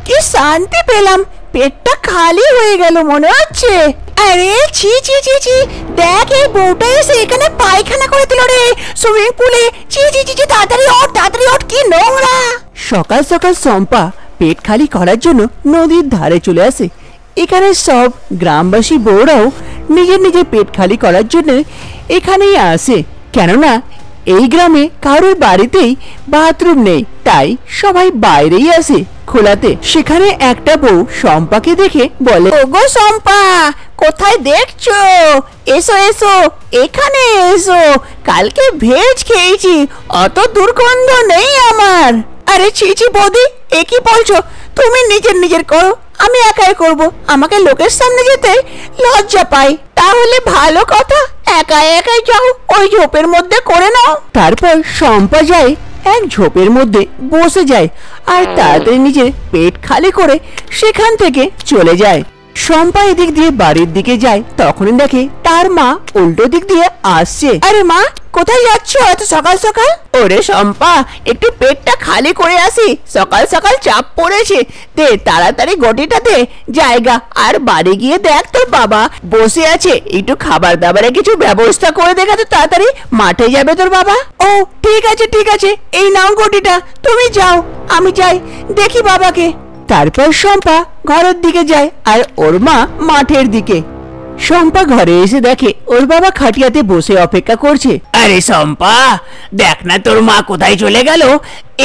কি শান্তি পেলাম, পেটটা খালি হয়ে গেল মনে হচ্ছে। আরে ছি ছি ছি ছি, দেখ এই বউটা এসে এখানে পায়খানা করে দিল রে সুইমিং পুলে। ছি ছি ছি, তাড়াতাড়ি ওঠ তাড়াতাড়ি ওঠ, কি নোংরা। সকাল সকাল শম্পা পেট খালি করার জন্য নদীর ধারে চলে আসে। এখানে সব গ্রামবাসী বউরাও নিজের নিজের পেট খালি করার জন্য এখানেই আসে, কেননা এই গ্রামে কারোর বাড়িতেই বাথরুম নেই, তাই সবাই বাইরেই আসে খোলাতে। সেখানে একটা বউ শম্পাকে দেখে বলে, ওগো শম্পা, কোথায় দেখছো? এসো এসো, এখানে এসো, কালকে ভেজ খেয়েছি, অত দুর্গন্ধ নেই আমার। আরে ছি ছি বৌদি, এ কি বলছো? তুমি নিজের নিজের করো, আমি একাই করব। আমাকে লোকের সামনে যেতে লজ্জা পাই। তাহলে ভালো কথা, একাই একাই যাও, ওই ঝোপের মধ্যে করে নাও। তারপর শম্পা যায় এক ঝোপের মধ্যে বসে যায় আর তাড়াতাড়ি নিজের পেট খালি করে সেখান থেকে চলে যায়। শম্পা এদিক দিয়ে বাড়ির দিকে যায়, তখনই দেখে তার মা উল্টো দিক দিয়ে আসছে। আরে মা, কোথায় যাচ্ছ এত সকাল সকাল? ওরে শম্পা, একটু পেটটা খালি করে আসি, সকাল সকাল চাপ পড়েছে, দে তাড়াতাড়ি গটিটা দে জায়গা। আর বাড়ি গিয়ে দেখ তোর বাবা বসে আছে, একটু খাবার দাবারের কিছু ব্যবস্থা করে দেখা তো, তাড়াতাড়ি মাঠে যাবে তোর বাবা। ও ঠিক আছে ঠিক আছে, এই নাও গটিটা, তুমি যাও, আমি যাই দেখি বাবাকে। তারপর শম্পা ঘরের দিকে যায় আর ওর মা মাঠের দিকে। শম্পা ঘরে এসে দেখে ওর বাবা খাটিয়াতে বসে অপেক্ষা করছে। আরে শম্পা, দেখ না তোর মা কোথায় চলে গেল,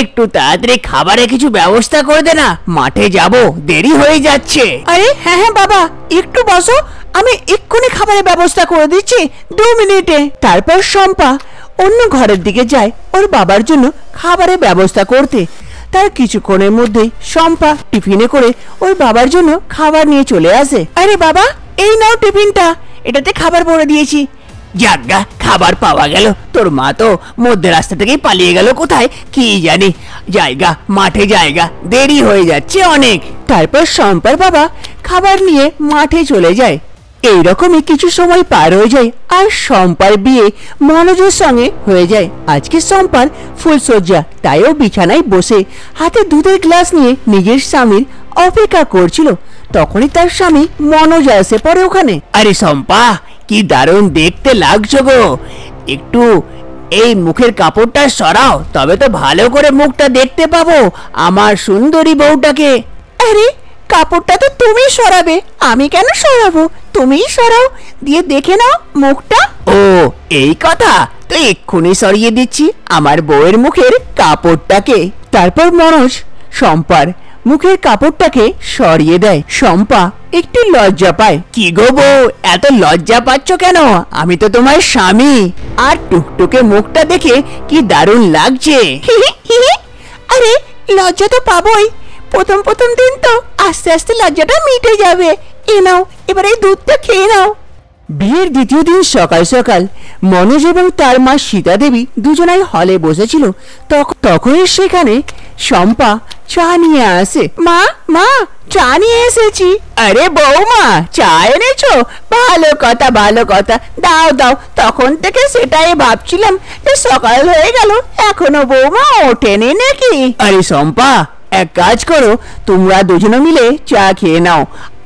একটু তাড়াতাড়ি খাবারের কিছু ব্যবস্থা করে দে না, মাঠে যাব, দেরি হয়ে যাচ্ছে। আরে হ্যাঁ হ্যাঁ বাবা, একটু বসো, আমি এক্ষুনি খাবারের ব্যবস্থা করে দিচ্ছি, 2 মিনিটে। তারপর শম্পা অন্য ঘরের দিকে যায় ওর বাবার জন্য খাবারের ব্যবস্থা করতে। তার কিছুক্ষণের মধ্যেই শম্পা টিফিনে করে ওর বাবার জন্য খাবার নিয়ে চলে আসে। আরে বাবা, এই নাও টিফিনটা, এটাতে খাবার ভরে দিয়েছি। যাজ্ঞা, খাবার পাওয়া গেল। তোর মা তো মধ্যে রাস্তা থেকেই পালিয়ে গেল কোথায় কি জানি। জায়গা, মাঠে জায়গা, দেরি হয়ে যাচ্ছে অনেক। তারপর শম্পার বাবা খাবার নিয়ে মাঠে চলে যায়। এইরকমই কিছু সময় পার হয়ে যায় আর শম্পার বিয়ে মনোজের সঙ্গে হয়ে যায়। আজকে শম্পার ফুলসজ্জা, তাই ও বিছানায় বসে হাতে দুধের গ্লাস নিয়ে নিজের স্বামীর অপেক্ষা করছিল। তখনই তার স্বামী মনোজ এসে পড়ে ওখানে। আরে শম্পা, কি দারুণ দেখতে লাগছো গো, একটু এই মুখের কাপড়টা সরাও, তবে তো ভালো করে মুখটা দেখতে পাবো আমার সুন্দরী বউটাকে। আরে কাপড়টা তো তুমি সরাবে, আমি কেন সরাবো? তুমিই সরাও, দিয়ে দেখে নাও মুখটা। ও এই কথা, তো এক্ষুনি সরিয়ে দিচ্ছি আমার বউয়ের মুখের কাপড়টাকে। তারপর মনোজ শম্পার মুখের কাপড়টাকে সরিয়ে দেয়। শম্পা একটু লজ্জা পায়। কি গো বউ, এত লজ্জা পাচ্ছ কেন? আমি তো তোমার স্বামী, আর টুকটুকে মুখটা দেখে কি দারুণ লাগছে। আরে লজ্জা তো পাবোই, প্রথম প্রথম দিন তো, আস্তে আস্তে লজ্জাটা মিটে যাবে। এ নাও, এবার এই দুধটা খেয়ে নাও। বিয়ের দ্বিতীয় দিন সকাল সকাল মনোজ এবং তার মা সীতা দেবী দুজনাই হলে বসেছিল। তখনই সেখানে শম্পা চা নিয়ে আসে। মা মা, চা নিয়ে এসেছি। আরে বৌমা, চা এনেছো? ভালো কথা ভালো কথা, দাও দাও। তখন থেকে সেটাই ভাবছিলাম যে সকাল হয়ে গেল, এখনো বৌমা ওঠেনি নাকি। আরে শম্পা, এক কাজ করো, তোমরা দুজনে মিলে চা খেয়ে নাও,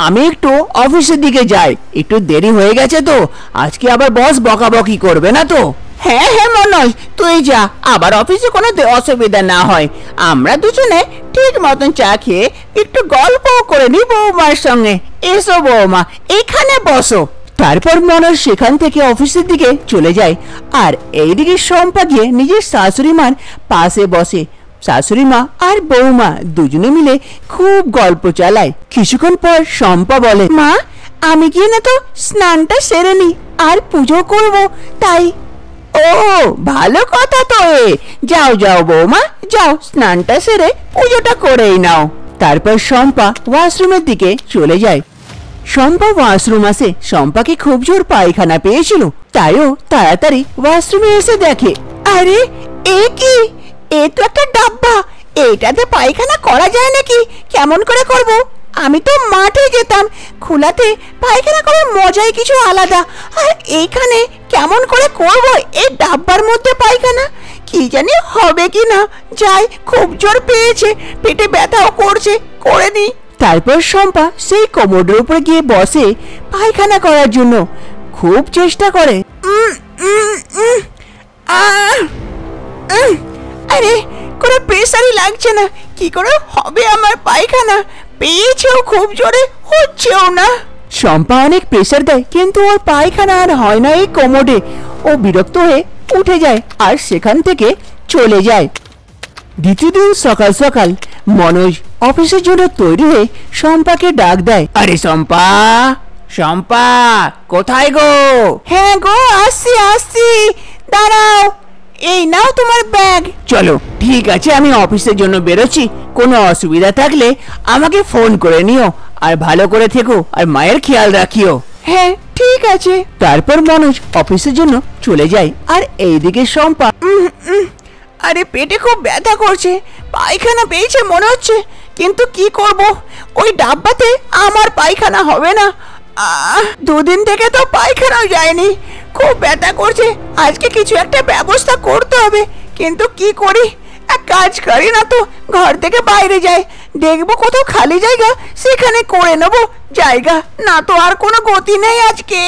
আমি একটু অফিসের দিকে যাই, একটু দেরি হয়ে গেছে তো। আজকে আবার বস বকাবকি করবে না তো? হ্যাঁ হ্যাঁ মনোজ, তুই যা, আবার অফিসে কোনো অসুবিধা না হয়। আমরা দুজনে ঠিক মতন চা খেয়ে একটু গল্প করে নি বৌমার সঙ্গে। এসো বৌমা, এখানে বসো। তারপর মনোজ সেখান থেকে অফিসের দিকে চলে যায় আর এইদিকে শম্পা গিয়ে নিজের শাশুড়ি মার পাশে বসে। শাশুড়ি মা আর বৌমা দুজনে মিলে খুব গল্প চালায়। কিছুক্ষণ পর শম্পা বলে, মা আমি গিয়ে না তো স্নানটা সেরে নি, আর পুজো করব, তাই। ও ভালো কথা তো, যাও যাও বৌমা, যাও স্নানটা সেরে পুজোটা করেই নাও। তারপর শম্পা ওয়াশরুমের দিকে চলে যায়। শম্পা ওয়াশরুম আসে, শম্পাকে খুব জোর পায়খানা পেয়েছিল, তাইও তাড়াতাড়ি ওয়াশরুমে এসে দেখে। আরে এ কি, এ তো একটা ডাব্বা, এইটাতে পায়খানা করা যায় নাকি? কেমন করে করব? আমি তো মাঠে যেতাম, খোলাতে পায়খানা করার মজাই কিছু আলাদা। আর এইখানে কেমন করে করব এই ডাব্বার মধ্যে পায়খানা? কি জানি হবে কি না। যাই, খুব জোর পেয়েছে, পেটে ব্যথাও করছে, করে নি। তারপর শম্পা সেই কোমরের উপরে গিয়ে বসে পায়খানা করার জন্য। খুব চেষ্টা করে। আরে কোনো প্রেসারই লাগছে না, কি করে হবে আমার পায়খানা? পেয়েছেও খুব জোরে, হচ্ছেও না। শম্পা অনেক প্রেসার দেয়, কিন্তু ওর পায়খানা আর হয় না এই কোমরে। ও বিরক্ত হয়ে উঠে যায় আর সেখান থেকে চলে যায়। দ্বিতীয় দিন সকাল সকাল মনোজ অফিসের জন্য তৈরি হয়ে শম্পাকে ডাক দেয়। আরে শম্পা, শম্পা কোথায় গো? হ্যাঁ গো, আসছি আসছি, দাঁড়াও, এই নাও তোমার ব্যাগ। চলো, ঠিক আছে, আমি অফিসের জন্য বেরোচ্ছি। কোনো অসুবিধা থাকলে আমাকে ফোন করে নিও, আর ভালো করে থেকো, আর মায়ের খেয়াল রাখিও। হ্যাঁ ঠিক আছে। তারপর মনোজ অফিসের জন্য চলে যায়, আর এইদিকে শম্পা। আরে পেটে খুব ব্যথা করছে, পায়খানা পেয়েছে মনে হচ্ছে, কিন্তু কি করব, ওই ডাব্বাতে আমার পায়খানা হবে না। দুদিন থেকে তো পায়খানাও যায়নি, খুব ব্যথা করছে। আজকে কিছু একটা ব্যবস্থা করতে হবে, কিন্তু কি করি? এক কাজ করি না তো, ঘর থেকে বাইরে যাই, দেখবো কোথাও খালি জায়গা, সেখানে করে নেবো। জায়গা না তো আর কোনো গতি নেই আজকে।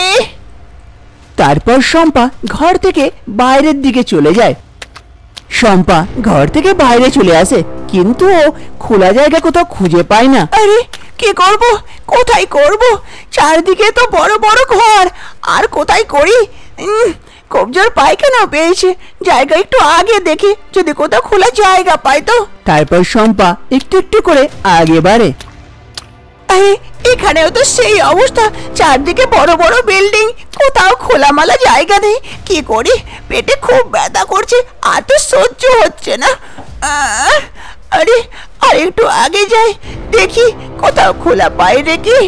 তারপর শম্পা ঘর থেকে বাইরের দিকে চলে যায়। শম্পা ঘর থেকে বাইরে চলে আসে, কিন্তু ও খোলা জায়গা কোথাও খুঁজে পায় না। আরে কি করব, কোথায় করব? চারদিকে তো বড় বড় ঘর, আর কোথায় করি? খুব জোর পায়খানা পেয়েছে, জায়গা একটু আগে দেখি, যদি কোথাও খোলা জায়গা পাই তো। তারপর শম্পা একটু একটু করে আগে বাড়ে। আরে এখানেও তো সেই অবস্থা, চারদিকে বড় বড় বিল্ডিং, কোথাও খোলামেলা জায়গা নেই। কি করি? পেটে খুব ব্যথা করছে, আর তো সহ্য হচ্ছে না। আরে আর একটু আগে যাই, দেখি কোথাও খোলা পাই নাকি।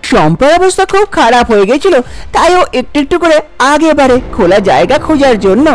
শম্পার অবস্থা খুব খারাপ হয়ে গেছিল, তাই ও একটু একটু করে আগে বাড়ে খোলা জায়গা খোঁজার জন্য।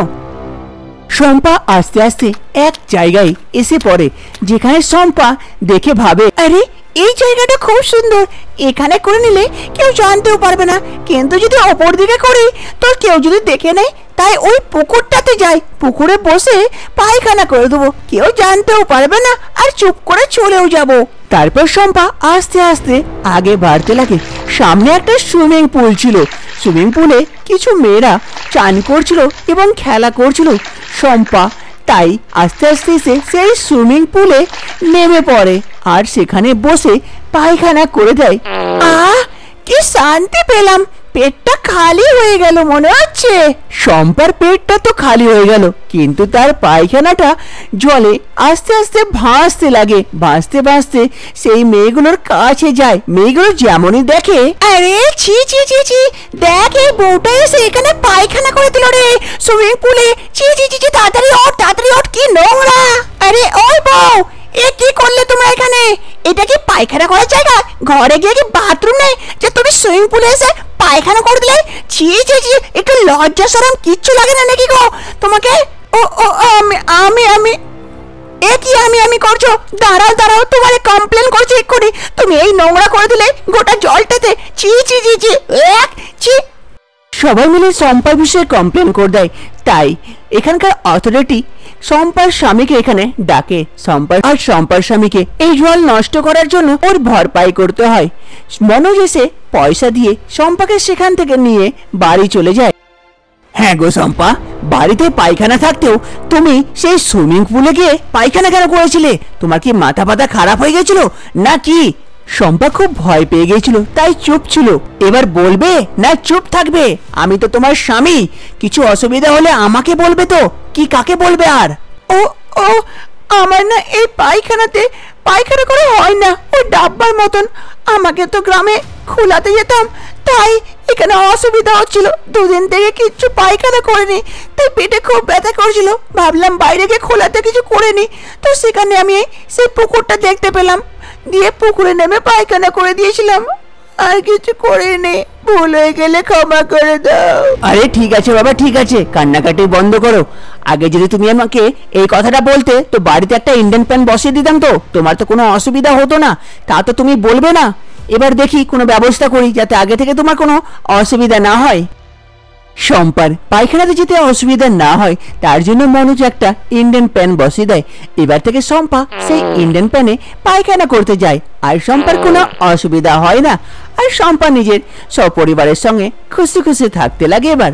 শম্পা আস্তে আস্তে এক জায়গায় এসে পড়ে, যেখানে শম্পা দেখে ভাবে, আরে এই জায়গাটা খুব সুন্দর, এখানে করে নিলে কেউ জানতেও পারবে না, কিন্তু যদি অপর দিকে করি তো কেউ যদি দেখে নেয়। তাই ওই পুকুরটাতে যাই, পুকুরে বসে পায়খানা করে দেবো, কেউ জানতেও পারবে না, আর চুপ করে চলেও যাব। তারপর শম্পা আস্তে আস্তে আগে বাড়তে লাগে। সামনে একটা সুইমিং পুল ছিল, সুইমিং পুলে কিছু মেয়েরা চান করছিল এবং খেলা করছিল। শম্পা তাই আস্তে আস্তে এসে সেই সুইমিং পুলে নেমে পড়ে, আর সেখানে বসে পায়খানা করে দেয়। কি শান্তি পেলাম, পেটটা খালি হয়ে গেল মনে হচ্ছে। শম্পার পেটটা তো খালি হয়ে গেল, কিন্তু তার পায়খানাটা জলে আস্তে আস্তে ভাসতে লাগে। ভাসতে ভাসতে সেই মেয়েগুলোর কাছে যায়। মেয়েগুলো যেমনই দেখে, আরে ছি ছি ছি ছি, দেখ এই বউটা এসে এখানে পায়খানা করে দিল রে সুইমিং পুলে। ছি ছি ছি ছি, তাড়াতাড়ি ওঠ, তাড়াতাড়ি ওঠ, কি নোংরা। আরে ওই বউ, এ কি করলে তোমরা এখানে? এটা কি পায়খানা করার জায়গা? ঘরে গিয়ে কি বাথরুম নেই যে তুমি সুইমিং পুলে এসে পায়খানা করে দিলে? ছি ছি ছি, একটু লজ্জা শরম কিচ্ছু লাগে না নাকি গো তোমাকে? ও ও আমি আমি এ কি আমি করছো? দাঁড়াও দাঁড়াও, তোমারে কমপ্লেন করছি এক্ষুনি। তুমি এই নোংরা করে দিলে গোটা জলটাতে। ছি ছি ছি ছি, এক ছি। সবাই মিলে শম্পার বিষয়ে কমপ্লেন করে দেয়। তাই এখানকার অথরিটি শম্পার স্বামীকে এখানে ডাকে। শম্পার স্বামীকে এই জল নষ্ট করার জন্য ওর ভরপাই করতে হয়। মনোজ এসে পয়সা দিয়ে শম্পাকে সেখান থেকে নিয়ে বাড়ি চলে যায়। হ্যাঁ গো শম্পা, বাড়িতে পায়খানা থাকতেও তুমি সেই সুইমিং পুলে গিয়ে পায়খানা কেন করেছিলে? তোমার কি মাথা পাতা খারাপ হয়ে গেছিল নাকি? শম্পা খুব ভয় পেয়ে গেছিল, তাই চুপ ছিল। এবার বলবে না চুপ থাকবে? আমি তো তোমার স্বামী, কিছু অসুবিধা হলে আমাকে বলবে তো, কি কাকে বলবে? আর ও ও আমার না এই পায়খানাতে পায়খানা করে হয় না, ওই ডাব্বার মতন। আমাকে তো গ্রামে খোলাতে যেতাম, তাই এখানে অসুবিধা হচ্ছিল। দুদিন থেকে কিচ্ছু পায়খানা করিনি, তাই পেটে খুব ব্যথা করছিল। ভাবলাম বাইরে গিয়ে খোলাতে কিছু করে নি, তো সেখানে আমি সেই পুকুরটা দেখতে পেলাম, দিয়ে পুকুরে নেমে পায়খানা করে দিয়েছিলাম। আর কিছু করিনি, ভুল হয়ে গেলে ক্ষমা করে দাও। আরে ঠিক আছে বাবা, ঠিক আছে, কান্নাকাটি বন্ধ করো। আগে যদি তুমি আমাকে এই কথাটা বলতে তো বাড়িতে একটা ইন্ডিয়ান প্যান বসিয়ে দিতাম, তো তোমার তো কোনো অসুবিধা হতো না। তা তো তুমি বলবে না। এবার দেখি কোনো ব্যবস্থা করি যাতে আগে থেকে তোমার কোনো অসুবিধা না হয়। শম্পার পায়খানাতে যেতে অসুবিধা না হয় তার জন্য মনোজ একটা ইন্ডিয়ান প্যান বসিয়ে দেয়। এবার থেকে শম্পা সেই ইন্ডিয়ান প্যানে পায়খানা করতে যায়, আর শম্পার কোনো অসুবিধা হয় না। আর শম্পা নিজের সপরিবারের সঙ্গে খুশি খুশি থাকতে লাগে এবার।